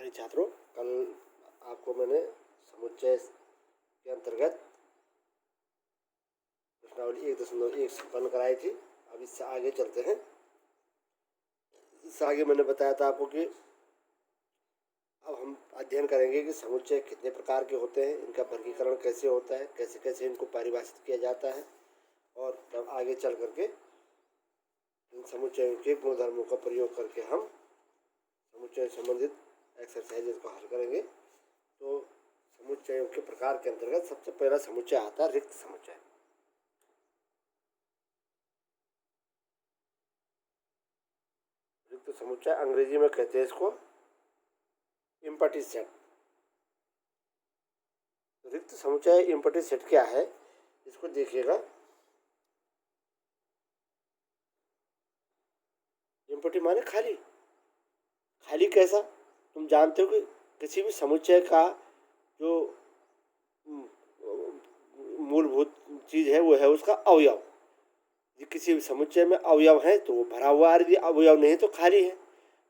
प्यारे छात्रों, कल आपको मैंने समुच्चय के अंतर्गत प्रश्नावली 1.1 संपन्न कराई थी। अब इससे आगे चलते हैं। इससे आगे मैंने बताया था आपको कि अब हम अध्ययन करेंगे कि समुच्चय कितने प्रकार के होते हैं, इनका वर्गीकरण कैसे होता है, कैसे कैसे इनको परिभाषित किया जाता है, और तब आगे चल करके इन समुच्चयों के गुणधर्मों का प्रयोग करके हम समुच्चय संबंधित एक्सरसाइजेज को हल करेंगे। तो समुच्चयों के प्रकार के अंतर्गत सबसे पहला समुच्चय आता है रिक्त समुच्चय। रिक्त समुच्चय अंग्रेजी में कहते हैं इसको एम्प्टी सेट। रिक्त समुच्चय एम्प्टी सेट क्या है, इसको देखिएगा। एम्प्टी माने खाली। खाली कैसा? तुम जानते हो कि किसी भी समुच्चय का जो मूलभूत चीज है वो है उसका अवयव। यदि किसी भी समुच्चय में अवयव है तो वो भरा हुआ, यदि अवयव नहीं तो खाली है।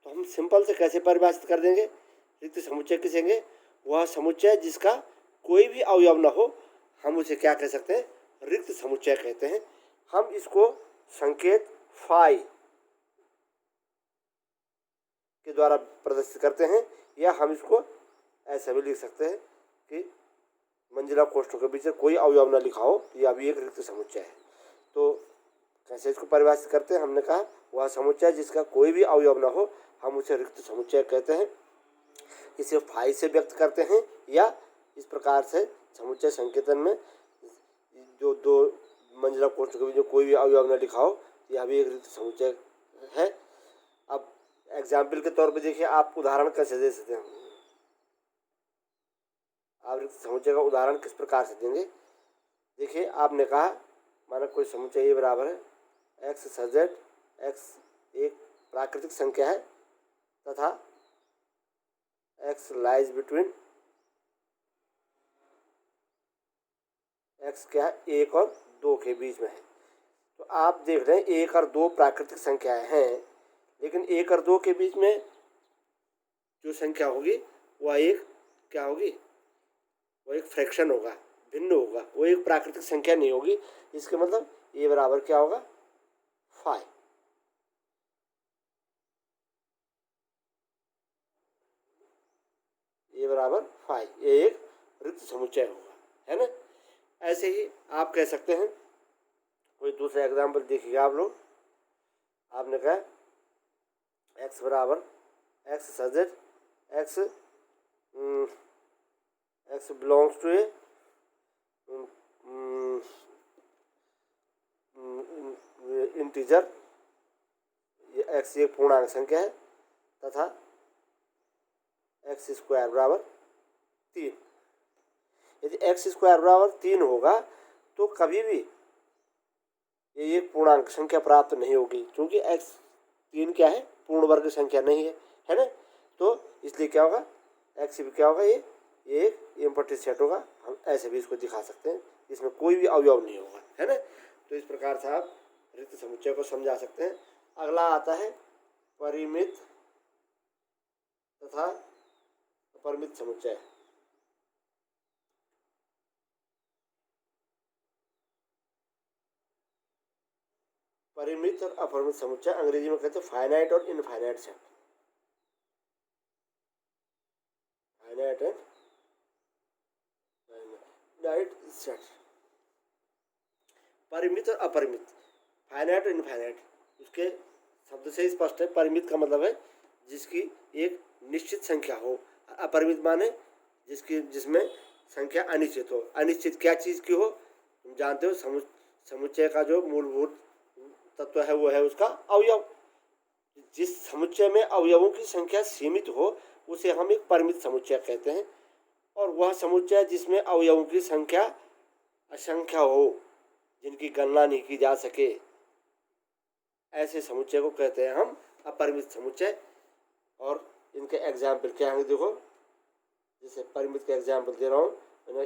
तो हम सिंपल से कैसे परिभाषित कर देंगे? रिक्त समुच्चय किसेंगे वह समुच्चय जिसका कोई भी अवयव न हो, हम उसे क्या कह सकते हैं? रिक्त समुच्चय कहते हैं। हम इसको संकेत फाई के द्वारा प्रदर्शित करते हैं, या हम इसको ऐसा भी लिख सकते हैं कि मंजिला कोष्ठकों के बीच कोई अवयव न लिखा हो, यह भी एक रिक्त समुच्चय है। तो कैसे इसको परिभाषित करते हैं? हमने कहा वह समुच्चय जिसका कोई भी अवयव न हो, हम उसे रिक्त समुच्चय कहते हैं। इसे फाई से व्यक्त करते हैं, या इस प्रकार से समुच्चय संकेतन में जो दो मंजिला कोष्ठकों के बीच जो कोई भी अवयव न लिखा हो, यह भी एक रिक्त समुच्चय है। अब एग्जाम्पल के तौर पर देखिए, आप उदाहरण कैसे दे सकते हैं? आप रिक्त समुच्चय का उदाहरण किस प्रकार से देंगे? देखिए, आपने कहा माना कोई समुच्चय ये बराबर है एक्स सजेट एक्स एक प्राकृतिक संख्या है तथा एक्स लाइज बिटवीन एक्स क्या है, 1 और 2 के बीच में है। तो आप देख रहे हैं 1 और 2 प्राकृतिक संख्याएं हैं, लेकिन 1 और 2 के बीच में जो संख्या होगी वह एक क्या होगी? वो एक फ्रैक्शन होगा, भिन्न होगा, वो एक प्राकृतिक संख्या नहीं होगी। इसके मतलब ये बराबर क्या होगा? फाई। ये बराबर फाई, ये एक रिक्त समुच्चय होगा, है ना। ऐसे ही आप कह सकते हैं, कोई दूसरा एग्जाम्पल देखिए आप लोग। आपने कहा एक्स बराबर x such that x x belongs to a integer, ये एक्स एक पूर्णांक संख्या है तथा एक्स स्क्वायर बराबर 3। यदि एक्स स्क्वायर बराबर 3 होगा तो कभी भी ये एक पूर्णांक संख्या प्राप्त नहीं होगी, क्योंकि एक्स 3 क्या है? पूर्ण वर्ग संख्या नहीं है ना। तो इसलिए क्या होगा? एक्स भी क्या होगा? ये एक एम्प्टी सेट होगा। हम ऐसे भी इसको दिखा सकते हैं, इसमें कोई भी अवयव नहीं होगा, है ना। तो इस प्रकार से आप रिक्त समुच्चय को समझा सकते हैं। अगला आता है परिमित तथा अपरिमित समुच्चय। परिमित और अपरिमित समुच्चय अंग्रेजी में कहते हैं फाइनाइट और infinite set. Finite and infinite set. परिमित और अपरिमित, फाइनाइट और इनफाइनाइट, उसके शब्द से स्पष्ट है। परिमित का मतलब है जिसकी एक निश्चित संख्या हो, अपरिमित माने जिसमें संख्या अनिश्चित हो। अनिश्चित क्या चीज़ की हो? तुम जानते हो, समुच्चय का जो मूलभूत तत्व है वो है उसका अवयव। जिस समुच्चय में अवयवों की संख्या सीमित हो उसे हम एक परिमित समुच्चय कहते हैं, और वह समुच्चय जिसमें अवयवों की संख्या असंख्य हो, जिनकी गणना नहीं की जा सके, ऐसे समुच्चय को कहते हैं हम अपरिमित समुच्चय। और इनके एग्जाम्पल क्या हैं देखो। जैसे परिमित का एग्जाम्पल दे रहा हूँ,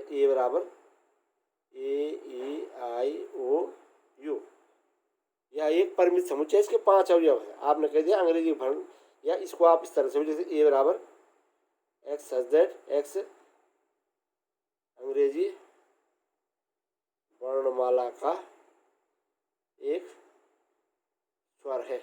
ए बराबर AEIOU, यह एक परिमित समुच्चय, इसके 5 अवयव है। आपने कह दिया अंग्रेजी भरण, या इसको आप इस तरह से, जैसे ए बराबर एक्स सच दैट एक्स अंग्रेजी वर्णमाला का एक स्वर है।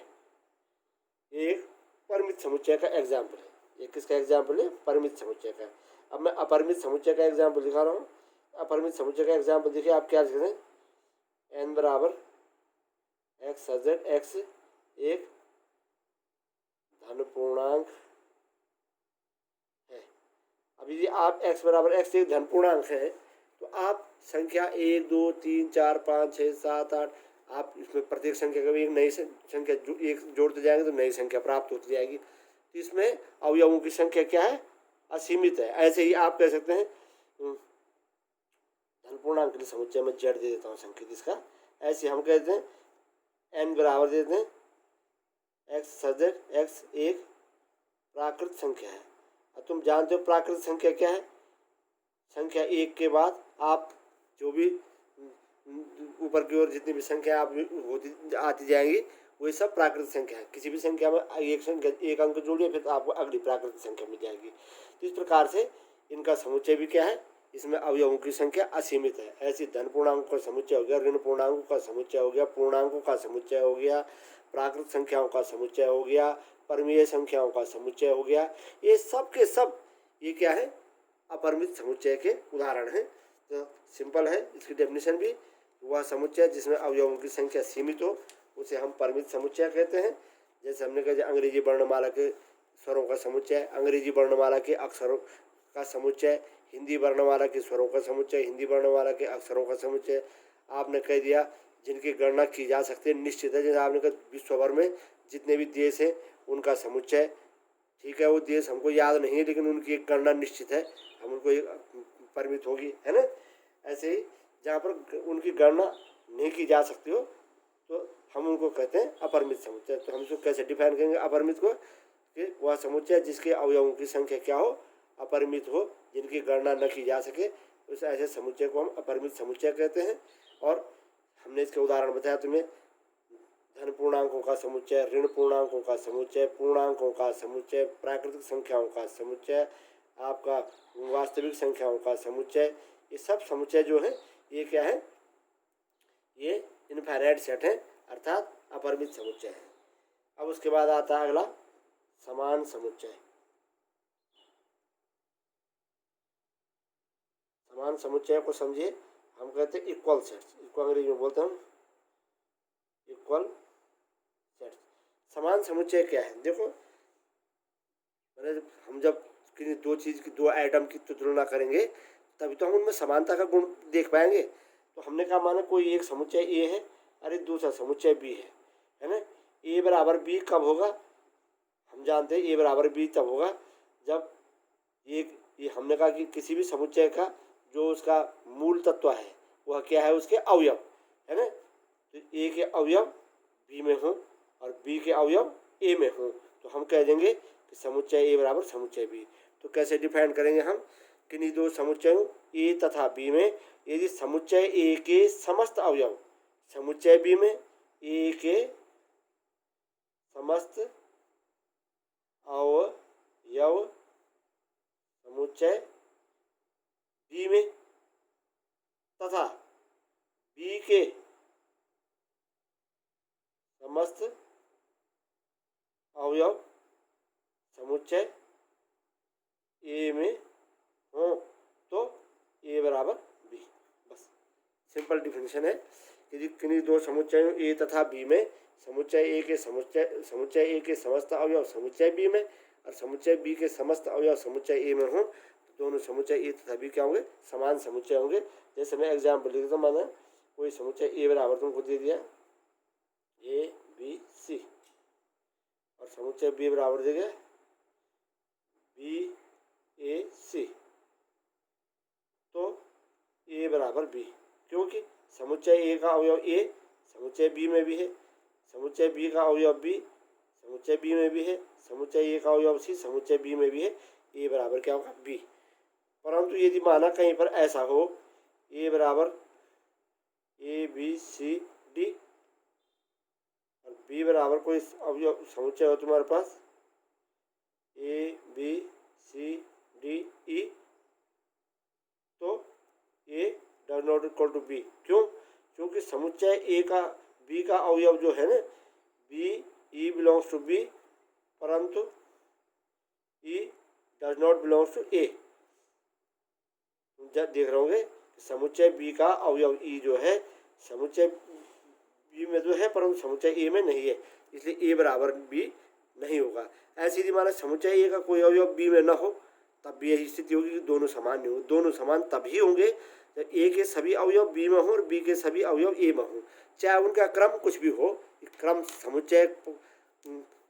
ये एक परिमित समुच्चय का एग्जाम्पल है। ये किसका एग्जाम्पल है? परिमित समुच्चय का। अब मैं अपरिमित समुच्चय का एग्जाम्पल दिखा रहा हूँ। अपरिमित समुच्चय का एग्जाम्पल देखिए, आप क्या लिख दें, एन बराबर एक्स सच दैट एक्स एक धन पूर्णांक है। अब यदि आप x बराबर एक्स एक धन पूर्णांक है तो आप संख्या 1 2 3 4 5 6 7 8 आप इसमें प्रत्येक संख्या का भी एक नई संख्या एक जोड़ते जाएंगे तो नई संख्या प्राप्त होती जाएगी। तो इसमें अवयवों की संख्या क्या है? असीमित है। ऐसे ही आप कह सकते हैं धन पूर्णांक के लिए समुच्चय में जेड दे देता हूँ संकेत इसका। ऐसे हम कहते हैं एन बराबर दे देते हैं एक्स सच दैट एक्स एक प्राकृत संख्या है। अब तुम जानते हो प्राकृत संख्या क्या है? संख्या एक के बाद आप जो भी ऊपर की ओर जितनी भी संख्या आप होती आती जाएंगी वही सब प्राकृतिक संख्या है। किसी भी संख्या में एक अंक जोड़िए फिर तो आपको अगली प्राकृतिक संख्या मिल जाएगी। तो इस प्रकार से इनका समुच्चय भी क्या है? इसमें अवयवों की संख्या असीमित है। ऐसी धन पूर्णांकों का समुच्चय हो गया, ऋण पूर्णांकों का समुच्चय हो गया, पूर्णांकों का समुच्चय हो गया, प्राकृतिक संख्याओं का समुच्चय हो गया, परमीय संख्याओं का समुच्चय हो गया। ये सब के सब ये क्या है? अपरिमित समुच्चय के उदाहरण हैं। तो सिंपल है इसकी डेफिनेशन भी। वह समुच्चय जिसमें अवयवों की संख्या सीमित हो उसे हम परिमित समुच्चय कहते हैं। जैसे हमने कहा अंग्रेजी वर्णमाला के स्वरों का समुच्चय, अंग्रेजी वर्णमाला के अक्षरों का समुच्चय, हिंदी वर्णमाला के स्वरों का समुच्चय, हिंदी वर्णमाला के अक्षरों का समुच्चय। आपने कह दिया जिनकी गणना की जा सकती है, निश्चित है। जैसे आपने कहा विश्व भर में जितने भी देश हैं उनका समुच्चय, ठीक है, वो देश हमको याद नहीं है लेकिन उनकी एक गणना निश्चित है, हम उनको एक परिमित होगी, है ना। ऐसे ही जहाँ पर उनकी गणना नहीं की जा सकती हो तो हम उनको कहते हैं अपरिमित समुच्चय। तो हम इसको कैसे डिफाइन करेंगे अपरिमित को? कि वह समुच्चय जिसके अवयवों की संख्या क्या हो? अपरिमित हो, जिनकी गणना न की जा सके, उस ऐसे समुच्चय को हम अपरिमित समुच्चय कहते हैं। और हमने इसके उदाहरण बताया तुम्हें, धन पूर्णांकों का समुच्चय, ऋण पूर्णांकों का समुच्चय, पूर्णांकों का समुच्चय, प्राकृतिक संख्याओं का समुच्चय, आपका वास्तविक संख्याओं का समुच्चय। ये सब समुच्चय जो है ये क्या है? ये इनफाइनाइट सेट है, अर्थात अपरिमित समुच्चय है। अब उसके बाद आता है अगला समान समुच्चय। समान समुच्चय को समझिए, हम कहते हैं इक्वल सेट्स, इसको अंग्रेजी में बोलते हैं हम इक्वल सेट्स। समान समुच्चय क्या है? देखो हम जब किसी दो चीज़ की, दो आइटम की तुलना करेंगे तभी तो हम उनमें समानता का गुण देख पाएंगे। तो हमने कहा माना कोई एक समुच्चय ए है, अरे दूसरा समुच्चय बी है ना। ए बराबर बी कब होगा? हम जानते हैं ए बराबर बी तब होगा जब ये हमने कहा कि किसी भी समुच्चय का जो उसका मूल तत्व है वह क्या है? उसके अवयव, है ना। तो ए के अवयव बी में हो और बी के अवयव ए में हो तो हम कह देंगे कि समुच्चय ए बराबर समुच्चय बी। तो कैसे डिफाइन करेंगे हम? किन्हीं दो समुच्चयों ए तथा बी में यदि समुच्चय ए के समस्त अवयव समुच्चय बी में ए के समस्त अवयव समुच्चय बी में तथा बी के समस्त अवयव समुच्चय ए में हो तो ए बराबर बी। बस सिंपल डिफिनेशन है कि किन्हीं दो समुच्चयों ए तथा बी में समुच्चय ए के समुच्चय ए के समस्त अवयव समुच्चय बी में और समुच्चय बी के समस्त अवयव समुच्चय ए में हो तो दोनों समुच्चय ए तथा बी क्या होंगे? समान समुच्चय होंगे। जैसे मैं एग्जाम्पल लिख देता हूँ, मैंने कोई समुच्चय ए बराबर तुमको दे दिया ए बी सी और समुच्चय बी बराबर दे गया बी ए सी, तो ए बराबर बी, क्योंकि समुच्चय ए का अवयव ए समुच्चय बी में भी है, समुच्चय बी का अवयव बी समुच्चय बी में भी है, समुच्चय ए का अवयव सी समुच्चय बी में भी है। ए बराबर क्या होगा? बी। परंतु यदि माना कहीं पर ऐसा हो ए बराबर ए बी सी डी और बी बराबर कोई अवयव समुच्चय हो तुम्हारे पास A B C does not equal to B. क्यों? क्योंकि समुच्चय ए का बी का अवयव जो है ना, B E belongs to B, परंतु E does not belongs to A. जब देख रहे होंगे समुच्चय बी का अवयव ई जो है समुच्चय बी में जो है परंतु समुच्चय ए में नहीं है, इसलिए ए बराबर बी नहीं होगा। ऐसी यदि माना समुच्चय ए का कोई अवयव बी में न हो तब भी यही स्थिति होगी कि दोनों समान नहीं होंगे। दोनों समान तभी होंगे जब ए के सभी अवयव बी में हो और बी के सभी अवयव ए में हो, चाहे उनका क्रम कुछ भी हो। क्रम समुच्चय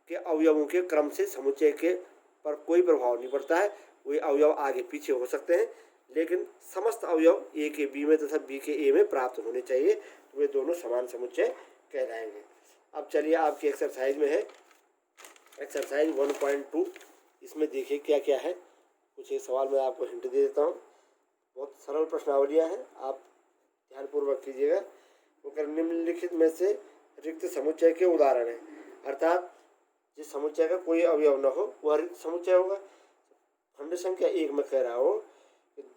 के अवयवों के क्रम से समुच्चय के पर कोई प्रभाव नहीं पड़ता है। वे अवयव आगे पीछे हो सकते हैं, लेकिन समस्त अवयव ए के बी में तथा बी के ए में प्राप्त होने चाहिए, तो वे दोनों समान समुच्चय कहलाएंगे। अब चलिए आपकी एक्सरसाइज में है एक्सरसाइज 1.2। इसमें देखिए क्या क्या है। कुछ एक सवाल मैं आपको हिंट दे देता हूँ। बहुत सरल प्रश्नावलियाँ हैं, आप ध्यानपूर्वक कीजिएगा। तो निम्नलिखित में से रिक्त समुच्चय के उदाहरण हैं, अर्थात जिस समुच्चय का कोई अवयव न हो वह रिक्त समुच्चय होगा। खंड संख्या 1 में कह रहा हो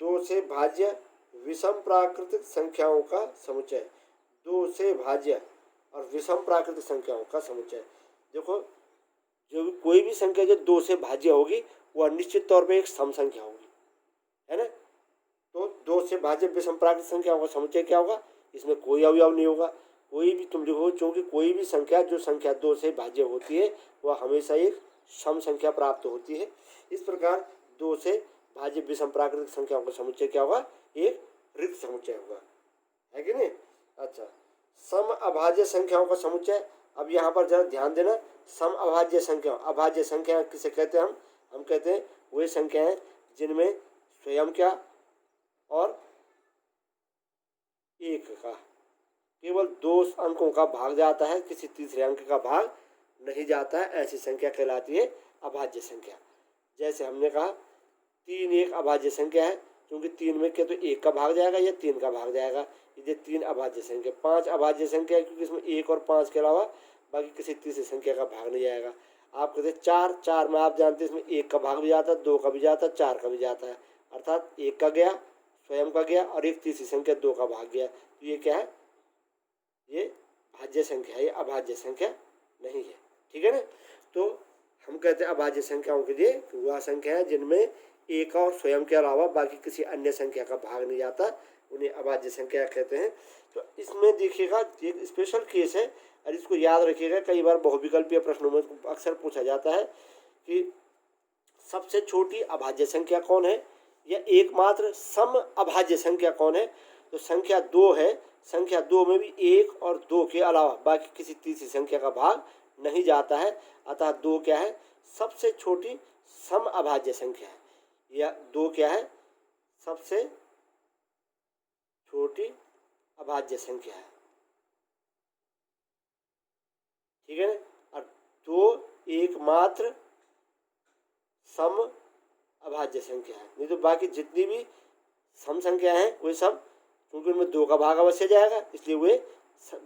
2 से भाज्य विषम प्राकृतिक संख्याओं का समुच्चय। 2 से भाज्य और विषम प्राकृतिक संख्याओं का समुच्चय। देखो, जो कोई भी संख्या जो 2 से भाज्य होगी वह निश्चित तौर पे एक सम संख्या होगी, है ना। तो 2 से भाज्य विषम प्राकृतिक संख्याओं का समुच्चय क्या होगा? इसमें कोई अवयव नहीं होगा। कोई भी तुम लिखो, क्योंकि कोई भी संख्या जो संख्या 2 से भाज्य होती है वह हमेशा एक सम संख्या प्राप्त होती है। इस प्रकार 2 से भाज्य विषम प्राकृतिक संख्याओं का समुच्चय क्या होगा? एक रिक्त समुच्चय होगा, है कि नहीं। अच्छा, सम अभाज्य संख्याओं का समुच्चय। अब यहाँ पर जरा ध्यान देना, सम अभाज्य संख्या, अभाज्य संख्या किसे कहते हैं? हम कहते हैं वे संख्याएं जिनमें स्वयं क्या और एक का केवल 2 अंकों का भाग जाता है, किसी तीसरे अंक का भाग नहीं जाता है, ऐसी संख्या कहलाती है अभाज्य संख्या। जैसे हमने कहा 3 एक अभाज्य संख्या है, क्योंकि 3 में क्या तो 1 का भाग जाएगा या 3 का भाग जाएगा, ये 3 अभाज्य संख्या। 5 अभाज्य संख्या है, क्योंकि इसमें 1 और 5 के अलावा बाकी किसी तीसरी संख्या का भाग नहीं जाएगा। आप कहते हैं 4 में आप जानते हैं इसमें 1 का भाग भी जाता है, 2 का भी जाता है, 4 का भी जाता है, अर्थात 1 का गया, स्वयं का गया और एक तीसरी संख्या 2 का भाग गया। तो ये क्या है? ये भाज्य संख्या है, ये अभाज्य संख्या नहीं है, ठीक है ना। तो हम कहते हैं अभाज्य संख्याओं के लिए वह संख्या है जिनमें एक और स्वयं के अलावा बाकी किसी अन्य संख्या का भाग नहीं जाता, उन्हें अभाज्य संख्या कहते हैं। तो इसमें देखिएगा एक स्पेशल केस है और इसको याद रखिएगा। कई बार बहुविकल्पीय प्रश्नों में अक्सर पूछा जाता है कि सबसे छोटी अभाज्य संख्या कौन है या एकमात्र सम अभाज्य संख्या कौन है। तो संख्या 2 है, संख्या 2 में भी 1 और 2 के अलावा बाकी किसी तीसरी संख्या का भाग नहीं जाता है, अतः 2 क्या है? सबसे छोटी सम अभाज्य संख्या है। या 2 क्या है? सबसे छोटी अभाज्य संख्या है, ठीक है ना। और 2 एकमात्र सम अभाज्य संख्या है, नहीं तो बाकी जितनी भी सम संख्या है वे सब, क्योंकि उनमें 2 का भाग अवश्य जाएगा इसलिए वे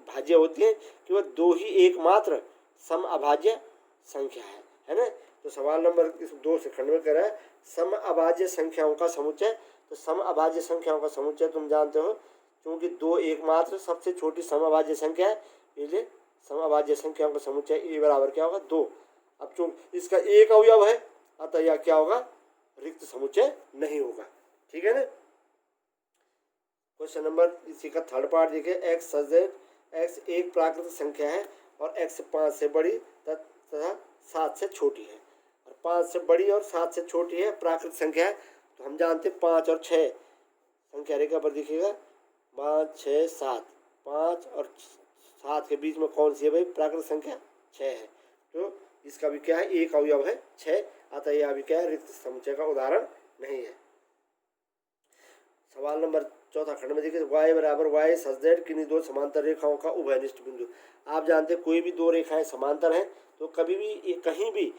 भाज्य होती है, कि वह 2 ही एकमात्र सम अभाज्य संख्या है ना। तो सवाल नंबर 2 से खंड में कह रहा है सम अभाज्य संख्याओं का समुच्चय। तो सम अभाज्य संख्याओं का समुच्चय तुम जानते हो, क्योंकि 2 एकमात्र सबसे छोटी सम अभाज्य संख्या है, इसलिए सम अभाज्य संख्याओं का समुच्चय ए बराबर क्या होगा? 2। अब चूंकि इसका एक अवयव है अतः यह क्या होगा? रिक्त समुच्चय नहीं होगा, ठीक है ना। क्वेश्चन नंबर इसी का थर्ड पार्ट देखिए। एक्स सजेट एक्स एक प्राकृतिक संख्या है और एक्स 5 से बड़ी तथा 7 से छोटी है। और 5 से बड़ी और 7 से छोटी है प्राकृतिक संख्या है। तो हम जानते हैं 5 और 6 संख्या रेखा पर दिखेगा 5 6 7, 5 और 7 के बीच में कौन सी है भाई? प्राकृतिक संख्या 6 है। तो इसका भी क्या है? एक अवयव है 6, अतः यह भी क्या है? रिक्त समुच्चय का उदाहरण नहीं है। सवाल नंबर 4 खंड में देखिए y बराबर y सच दैट किन्हीं 2 समांतर रेखाओं का उभयनिष्ठ बिंदु। आप जानते हैं कोई भी 2 रेखाएं समांतर हैं तो कभी भी कहीं भी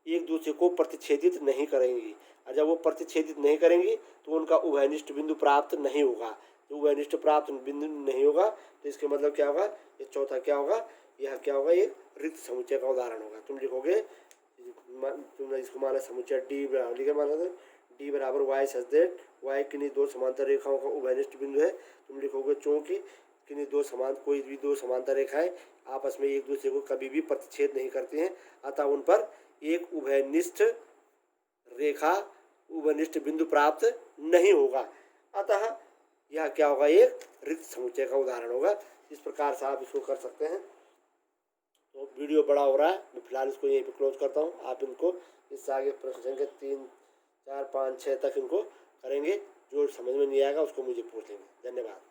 एक दूसरे को प्रतिच्छेदित नहीं करेंगी, और जब वो प्रतिच्छेदित नहीं करेंगी तो उनका उभयनिष्ठ बिंदु प्राप्त नहीं होगा। जो उभयनिष्ठ प्राप्त बिंदु नहीं होगा तो इसके मतलब क्या होगा? ये चौथा क्या होगा? यह क्या होगा? ये रिक्त समुच्चय का उदाहरण होगा। तुम लिखोगे, तुमने इसको माना समुच्चय डी लिखे, माना डी बराबर वाई सच दैट वाई किन्हीं दो समांतर रेखाओं का उभयनिष्ठ बिंदु है। तुम लिखोगे चूंकि किन्हीं कोई भी दो समांतर रेखाएं आपस में एक दूसरे को कभी भी प्रतिच्छेद नहीं करती हैं, अतः उन पर एक उभयनिष्ठ बिंदु प्राप्त नहीं होगा। अतः यह क्या होगा, एक रिक्त समुच्चय का उदाहरण होगा। इस प्रकार से आप इसको कर सकते हैं। तो वीडियो बड़ा हो रहा है, मैं फिलहाल इसको यहीं पे क्लोज करता हूँ। आप इनको इससे आगे प्रश्न संख्या 3, 4, 5, 6 तक इनको करेंगे। जो समझ में नहीं आएगा उसको मुझे पूछ लेंगे। धन्यवाद।